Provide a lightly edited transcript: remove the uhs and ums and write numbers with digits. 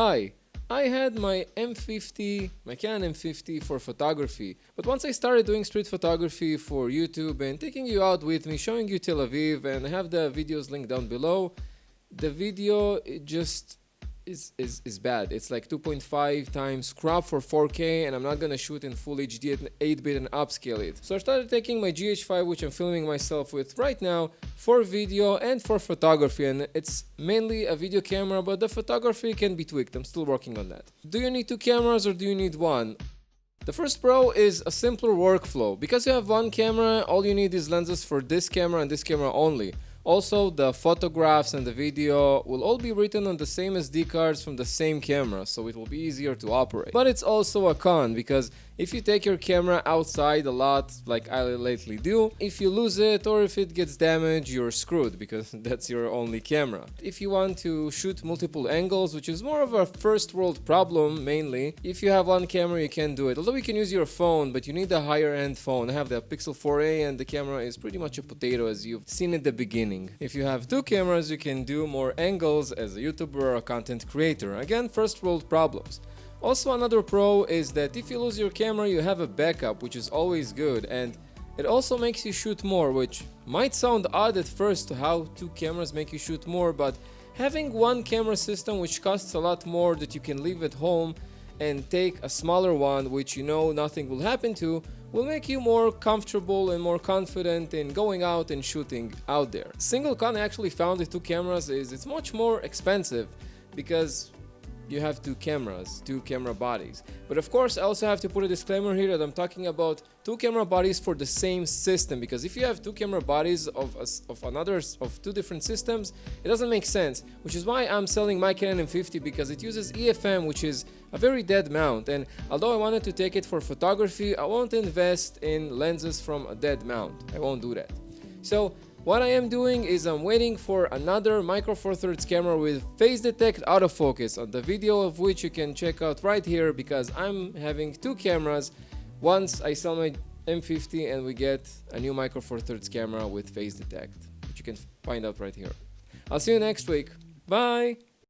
Hi, I had my M50, my Canon M50 for photography, but once I started doing street photography for YouTube and taking you out with me, showing you Tel Aviv, and I have the videos linked down below, the video it just is bad. It's like 2.5 times crop for 4K, and I'm not gonna shoot in full HD at 8-bit and upscale it. So I started taking my GH5, which I'm filming myself with right now, for video and for photography, and it's mainly a video camera, but the photography can be tweaked. I'm still working on that. Do you need two cameras or do you need one? The first pro is a simpler workflow. Because you have one camera, all you need is lenses for this camera and this camera only. Also, the photographs and the video will all be written on the same SD cards from the same camera, so it will be easier to operate. But it's also a con, because if you take your camera outside a lot, like I lately do, if you lose it or if it gets damaged, you're screwed, because that's your only camera. If you want to shoot multiple angles, which is more of a first world problem mainly, if you have one camera you can do it. Although you can use your phone, but you need a higher end phone. I have the Pixel 4a and the camera is pretty much a potato, as you've seen at the beginning. If you have two cameras, you can do more angles as a YouTuber or a content creator. Again, first world problems. Also, another pro is that if you lose your camera, you have a backup, which is always good, and it also makes you shoot more, which might sound odd at first to how two cameras make you shoot more, but having one camera system which costs a lot more that you can leave at home and take a smaller one which you know nothing will happen to will make you more comfortable and more confident in going out and shooting out there. Single con I actually found with two cameras is it's much more expensive because you have two cameras, two camera bodies. But of course I also have to put a disclaimer here that I'm talking about two camera bodies for the same system, because if you have two camera bodies of two different systems, it doesn't make sense, which is why I'm selling my Canon M50, because it uses EFM, which is a very dead mount, and although I wanted to take it for photography, I won't invest in lenses from a dead mount. I won't do that. So what I am doing is I'm waiting for another Micro Four Thirds camera with phase detect autofocus, on the video of which you can check out right here, because I'm having two cameras. Once I sell my M50 and we get a new Micro Four Thirds camera with phase detect, which you can find out right here. I'll see you next week. Bye!